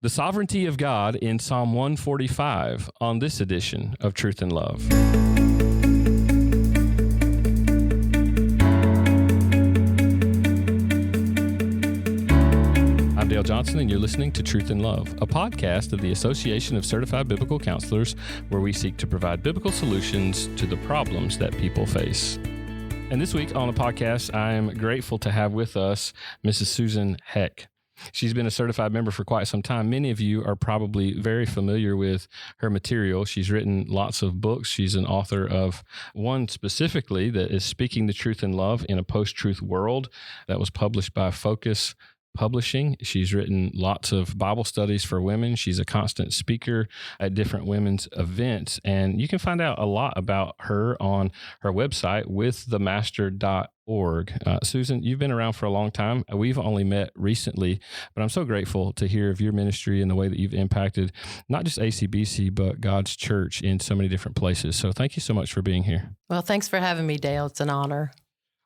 The sovereignty of God in Psalm 145 on this edition of Truth and Love. I'm Dale Johnson, and you're listening to Truth and Love, a podcast of the Association of Certified Biblical Counselors, where we seek to provide biblical solutions to the problems that people face. And this week on the podcast, I am grateful to have with us Mrs. Susan Heck. She's been a certified member for quite some time. Many of you are probably very familiar with her material. She's written lots of books. She's an author of one specifically that is Speaking the Truth in Love in a Post-Truth World that was published by Focus Publishing. She's written lots of Bible studies for women. She's a constant speaker at different women's events. And you can find out a lot about her on her website, withthemaster.org. Susan, you've been around for a long time. We've only met recently, but I'm so grateful to hear of your ministry and the way that you've impacted not just ACBC, but God's church in so many different places. So thank you so much for being here. Well, thanks for having me, Dale. It's an honor.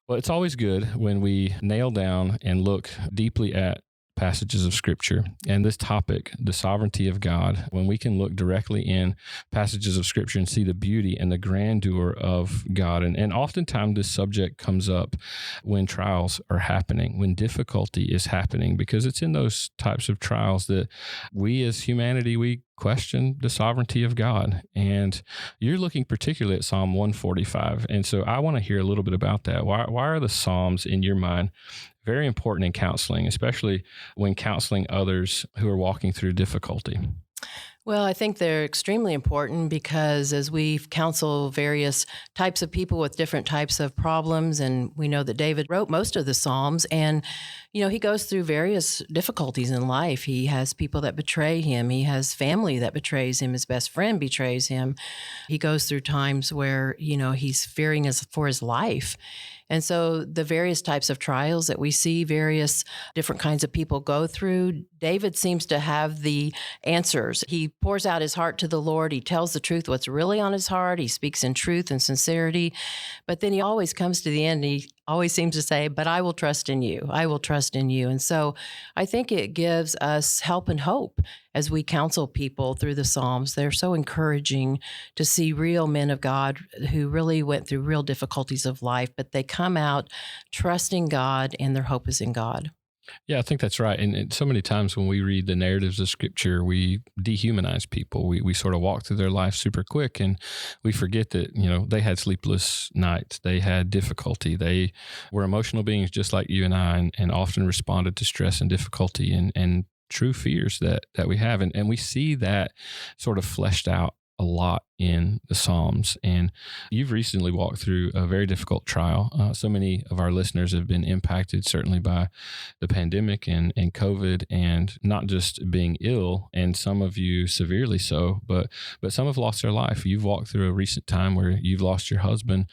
Well, it's always good when we nail down and look deeply at passages of Scripture. And this topic, the sovereignty of God, when we can look directly in passages of Scripture and see the beauty and the grandeur of God. And oftentimes this subject comes up when trials are happening, when difficulty is happening, because it's in those types of trials that we as humanity, we question the sovereignty of God. And you're looking particularly at Psalm 145. And so I want to hear a little bit about that. Why are the Psalms, in your mind, very important in counseling, especially when counseling others who are walking through difficulty? Well, I think they're extremely important because as we counsel various types of people with different types of problems, and we know that David wrote most of the Psalms, and, you know, he goes through various difficulties in life. He has people that betray him. He has family that betrays him. His best friend betrays him. He goes through times where, you know, he's fearing for his life. And so the various types of trials that we see various different kinds of people go through, David seems to have the answers. He pours out his heart to the Lord. He tells the truth, what's really on his heart. He speaks in truth and sincerity. But then he always comes to the end. He always seems to say, but I will trust in you. I will trust in you. And so I think it gives us help and hope as we counsel people through the Psalms. They're so encouraging to see real men of God who really went through real difficulties of life, but they come out trusting God and their hope is in God. Yeah, I think that's right. And so many times when we read the narratives of Scripture, we dehumanize people. We sort of walk through their life super quick, and we forget that, you know, they had sleepless nights. They had difficulty. They were emotional beings just like you and I, and often responded to stress and difficulty and true fears that we have. And we see that sort of fleshed out a lot in the Psalms. And you've recently walked through a very difficult trial. So many of our listeners have been impacted certainly by the pandemic and COVID, and not just being ill, and some of you severely so, but some have lost their life. You've walked through a recent time where you've lost your husband,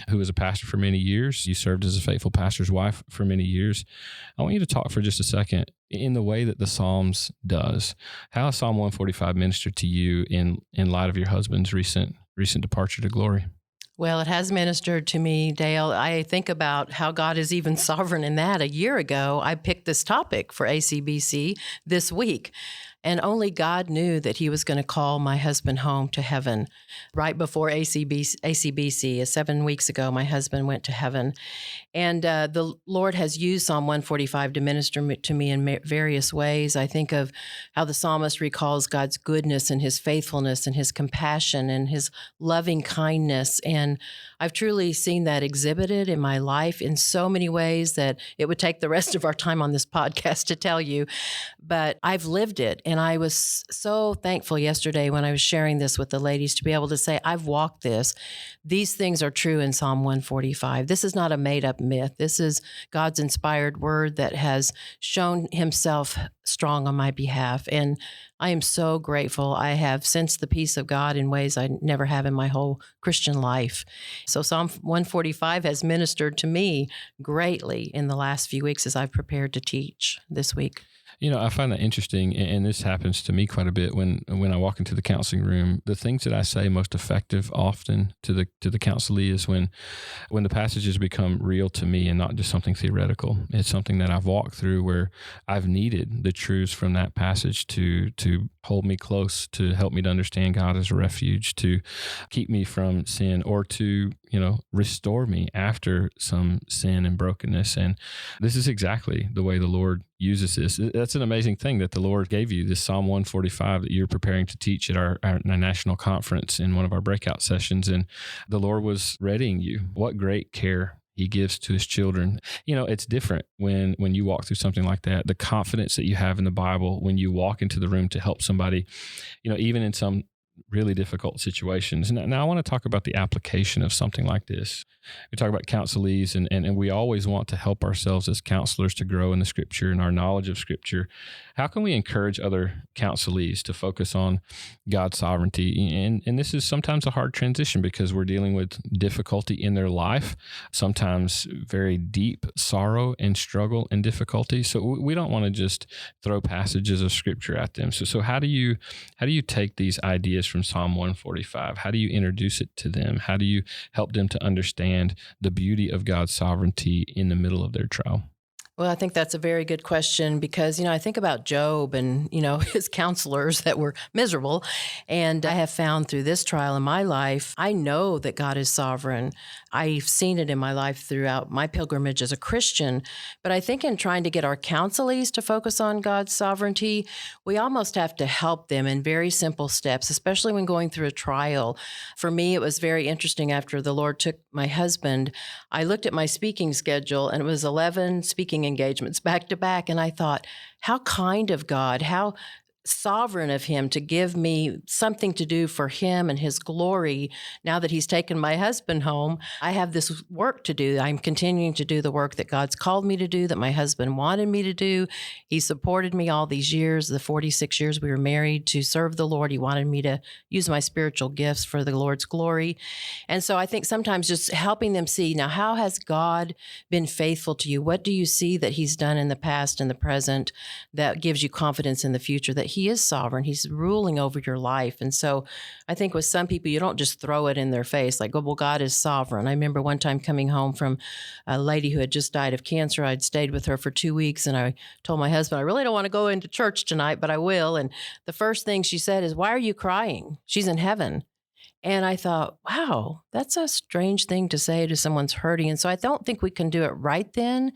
who was a pastor for many years. You served as a faithful pastor's wife for many years. I want you to talk for just a second in the way that the Psalms does. How has Psalm 145 ministered to you in light of your husband's recent departure to glory? Well, it has ministered to me, Dale. I think about how God is even sovereign in that. A year ago, I picked this topic for ACBC this week, and only God knew that he was going to call my husband home to heaven. Right before ACBC, 7 weeks ago, my husband went to heaven. And the Lord has used Psalm 145 to minister to me in various ways. I think of how the psalmist recalls God's goodness and his faithfulness and his compassion and his loving kindness. And I've truly seen that exhibited in my life in so many ways that it would take the rest of our time on this podcast to tell you. But I've lived it. And I was so thankful yesterday when I was sharing this with the ladies to be able to say, I've walked this. These things are true in Psalm 145. This is not a made-up myth. This is God's inspired word that has shown himself strong on my behalf. And I am so grateful. I have sensed the peace of God in ways I never have in my whole Christian life. So Psalm 145 has ministered to me greatly in the last few weeks as I've prepared to teach this week. I find that interesting, and this happens to me quite a bit when I walk into the counseling room. The things that I say most effective often to the counselee is when the passages become real to me and not just something theoretical. It's something that I've walked through where I've needed the truths from that passage to hold me close, to help me to understand God as a refuge, to keep me from sin, or to restore me after some sin and brokenness. And this is exactly the way the Lord uses this. That's an amazing thing that the Lord gave you, this Psalm 145 that you're preparing to teach at our national conference in one of our breakout sessions. And the Lord was readying you. What great care He gives to His children. It's different when you walk through something like that. The confidence that you have in the Bible when you walk into the room to help somebody, even in some really difficult situations. Now I want to talk about the application of something like this. We talk about counselees, and we always want to help ourselves as counselors to grow in the Scripture and our knowledge of Scripture. How can we encourage other counselees to focus on God's sovereignty? And this is sometimes a hard transition because we're dealing with difficulty in their life, sometimes very deep sorrow and struggle and difficulty. So we don't want to just throw passages of Scripture at them. So how do you take these ideas from Psalm 145? How do you introduce it to them? How do you help them to understand the beauty of God's sovereignty in the middle of their trial? Well, I think that's a very good question because, I think about Job and, his counselors that were miserable. And I have found through this trial in my life, I know that God is sovereign. I've seen it in my life throughout my pilgrimage as a Christian. But I think in trying to get our counselees to focus on God's sovereignty, we almost have to help them in very simple steps, especially when going through a trial. For me, it was very interesting after the Lord took my husband. I looked at my speaking schedule and it was 11 speaking engagements back to back. And I thought, how kind of God, how sovereign of Him to give me something to do for Him and His glory. Now that He's taken my husband home, I have this work to do. I'm continuing to do the work that God's called me to do, that my husband wanted me to do. He supported me all these years, the 46 years we were married, to serve the Lord. He wanted me to use my spiritual gifts for the Lord's glory. And so I think sometimes just helping them see, now, how has God been faithful to you? What do you see that He's done in the past and the present that gives you confidence in the future that He is sovereign? He's ruling over your life. And so I think with some people, you don't just throw it in their face like, oh, well, God is sovereign. I remember one time coming home from a lady who had just died of cancer. I'd stayed with her for 2 weeks, and I told my husband, I really don't want to go into church tonight, but I will. And the first thing she said is, why are you crying? She's in heaven. And I thought, wow, that's a strange thing to say to someone's hurting. And so I don't think we can do it right then.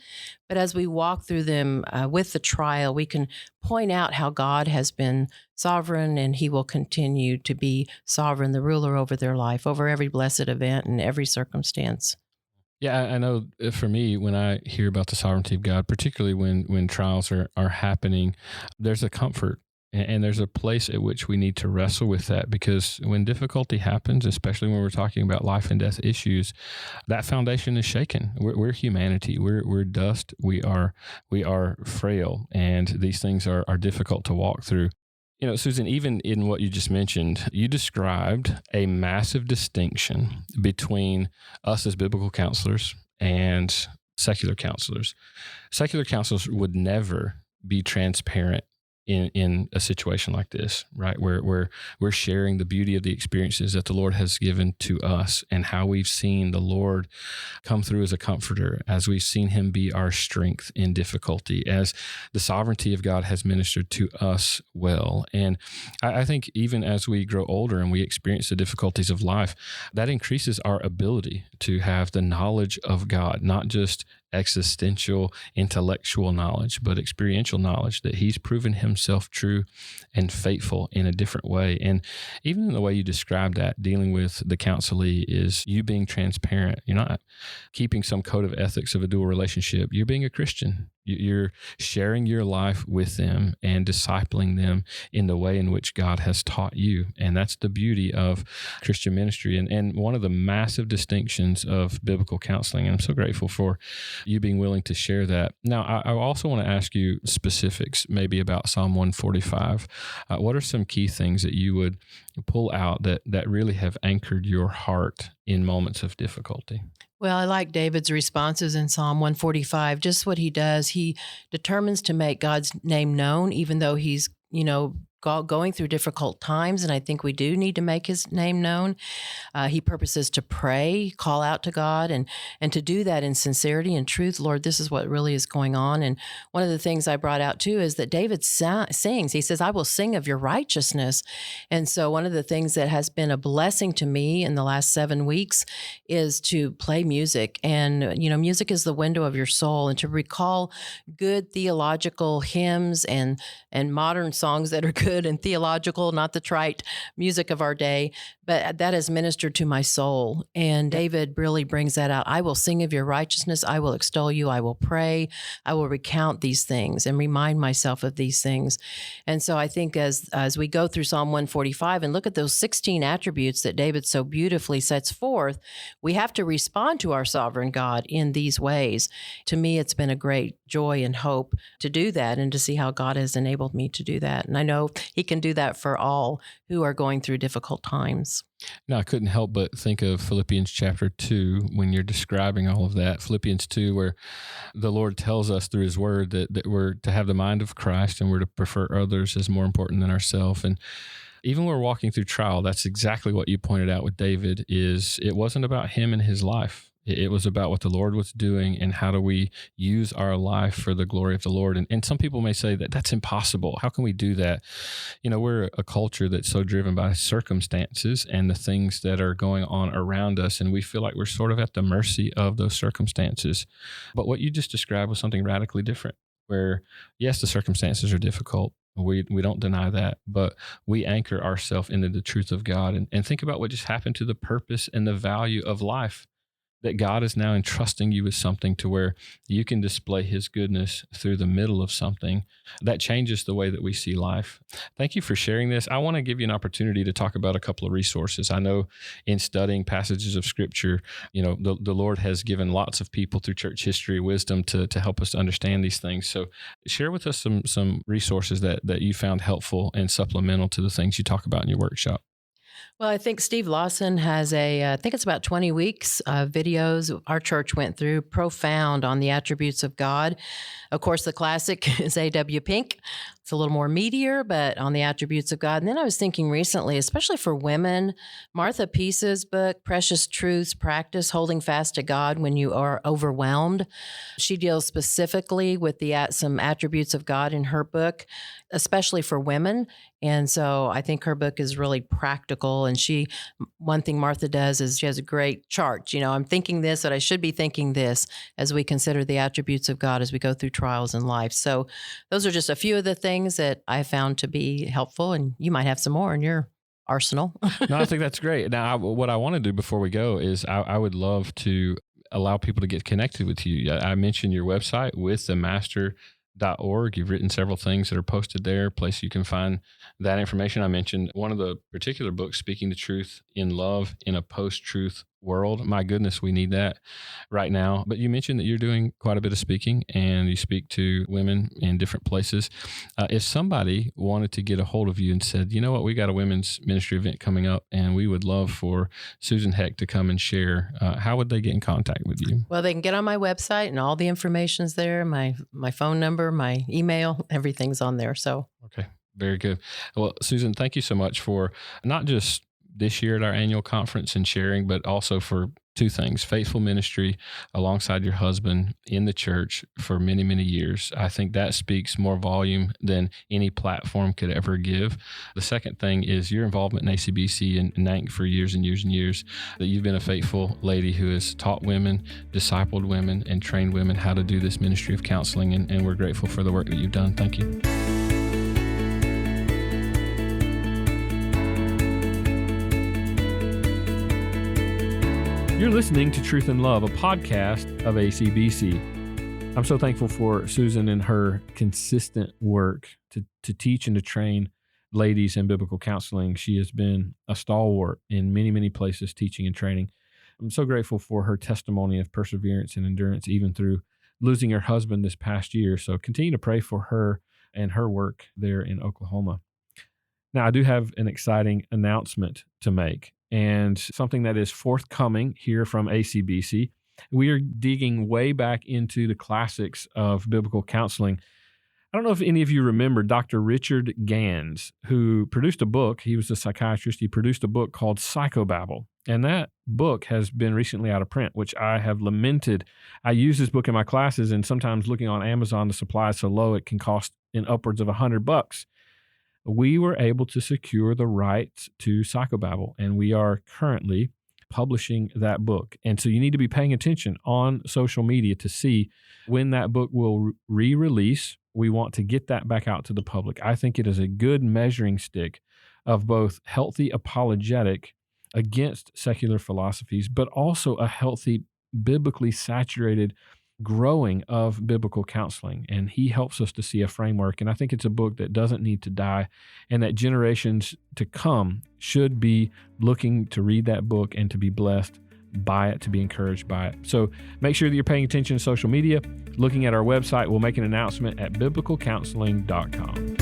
But as we walk through them with the trial, we can point out how God has been sovereign, and He will continue to be sovereign, the ruler over their life, over every blessed event and every circumstance. Yeah, I know for me, when I hear about the sovereignty of God, particularly when trials are happening, there's a comfort. And there's a place at which we need to wrestle with that, because when difficulty happens, especially when we're talking about life and death issues, that foundation is shaken. We're humanity. We're dust. We are frail, and these things are difficult to walk through. Susan, even in what you just mentioned, you described a massive distinction between us as biblical counselors and secular counselors. Secular counselors would never be transparent in a situation like this, right? Where we're sharing the beauty of the experiences that the Lord has given to us and how we've seen the Lord come through as a comforter, as we've seen Him be our strength in difficulty, as the sovereignty of God has ministered to us well. And I think even as we grow older and we experience the difficulties of life, that increases our ability to have the knowledge of God, not just existential, intellectual knowledge, but experiential knowledge that He's proven Himself true and faithful in a different way. And even in the way you described that, dealing with the counselee is you being transparent. You're not keeping some code of ethics of a dual relationship. You're being a Christian. You're sharing your life with them and discipling them in the way in which God has taught you. And that's the beauty of Christian ministry. And one of the massive distinctions of biblical counseling. And I'm so grateful for you being willing to share that. Now, I also want to ask you specifics maybe about Psalm 145. What are some key things that you would pull out that really have anchored your heart in moments of difficulty? Well, I like David's responses in Psalm 145. Just what he does, he determines to make God's name known, even though he's, going through difficult times. And I think we do need to make his name known. He purposes to pray, call out to God, and to do that in sincerity and truth. Lord, this is what really is going on. And one of the things I brought out too is that David sings. He says, "I will sing of your righteousness." And so one of the things that has been a blessing to me in the last 7 weeks is to play music. And music is the window of your soul, and to recall good theological hymns and modern songs that are good and theological, not the trite music of our day, but that has ministered to my soul. And David really brings that out. I will sing of your righteousness. I will extol you. I will pray. I will recount these things and remind myself of these things. And so I think as we go through Psalm 145 and look at those 16 attributes that David so beautifully sets forth, we have to respond to our sovereign God in these ways. To me, it's been a great joy and hope to do that and to see how God has enabled me to do that. And I know he can do that for all who are going through difficult times. No, I couldn't help but think of Philippians chapter 2 when you're describing all of that. Philippians 2, where the Lord tells us through his word that we're to have the mind of Christ and we're to prefer others as more important than ourselves. And even when we're walking through trial, that's exactly what you pointed out with David. Is it wasn't about him and his life. It was about what the Lord was doing and how do we use our life for the glory of the Lord. And some people may say that that's impossible. How can we do that? We're a culture that's so driven by circumstances and the things that are going on around us. And we feel like we're sort of at the mercy of those circumstances. But what you just described was something radically different, where yes, the circumstances are difficult. We don't deny that, but we anchor ourselves into the truth of God and think about what just happened to the purpose and the value of life. That God is now entrusting you with something to where you can display his goodness through the middle of something that changes the way that we see life. Thank you for sharing this. I want to give you an opportunity to talk about a couple of resources. I know in studying passages of scripture, the Lord has given lots of people through church history wisdom to help us to understand these things. So share with us some resources that you found helpful and supplemental to the things you talk about in your workshop. Well, I think Steve Lawson has I think it's about 20 weeks of videos our church went through, profound on the attributes of God. Of course, the classic is A.W. Pink. It's a little more meatier, but on the attributes of God. And then I was thinking recently, especially for women, Martha Peace's book, Precious Truths, Practice Holding Fast to God When You Are Overwhelmed. She deals specifically with some attributes of God in her book, especially for women. And so I think her book is really practical. And one thing Martha does is she has a great chart. I'm thinking this, but I should be thinking this as we consider the attributes of God as we go through trials in life. So those are just a few of the things that I found to be helpful. And you might have some more in your arsenal. No, I think that's great. Now, what I want to do before we go is I would love to allow people to get connected with you. I mentioned your website, withthemaster.org. You've written several things that are posted there, a place you can find that information. I mentioned one of the particular books, Speaking the Truth in Love in a Post-Truth World. My goodness, we need that right now. But you mentioned that you're doing quite a bit of speaking and you speak to women in different places. If somebody wanted to get a hold of you and said, you know what, we got a women's ministry event coming up and we would love for Susan Heck to come and share, how would they get in contact with you? Well, they can get on my website and all the information's there. My phone number, my email, everything's on there. So, okay, very good. Well, Susan, thank you so much for not just this year at our annual conference and sharing, but also for two things: faithful ministry alongside your husband in the church for many, many years. I think that speaks more volume than any platform could ever give. The second thing is your involvement in ACBC and NANC for years and years and years, that you've been a faithful lady who has taught women, discipled women, and trained women how to do this ministry of counseling. And we're grateful for the work that you've done. Thank you. You're listening to Truth and Love, a podcast of ACBC. I'm so thankful for Susan and her consistent work to teach and to train ladies in biblical counseling. She has been a stalwart in many, many places teaching and training. I'm so grateful for her testimony of perseverance and endurance, even through losing her husband this past year. So continue to pray for her and her work there in Oklahoma. Now, I do have an exciting announcement to make, and something that is forthcoming here from ACBC. We are digging way back into the classics of biblical counseling. I don't know if any of you remember Dr. Richard Gans, who produced a book. He was a psychiatrist. He produced a book called Psychobabble. And that book has been recently out of print, which I have lamented. I use this book in my classes, and sometimes looking on Amazon, the supply is so low it can cost in upwards of $100. We were able to secure the rights to Psychobabble, and we are currently publishing that book. And so you need to be paying attention on social media to see when that book will re-release. We want to get that back out to the public. I think it is a good measuring stick of both healthy apologetic against secular philosophies, but also a healthy, biblically saturated growing of biblical counseling. And he helps us to see a framework. And I think it's a book that doesn't need to die, and that generations to come should be looking to read that book and to be blessed by it, to be encouraged by it. So make sure that you're paying attention to social media, looking at our website. We'll make an announcement at biblicalcounseling.com.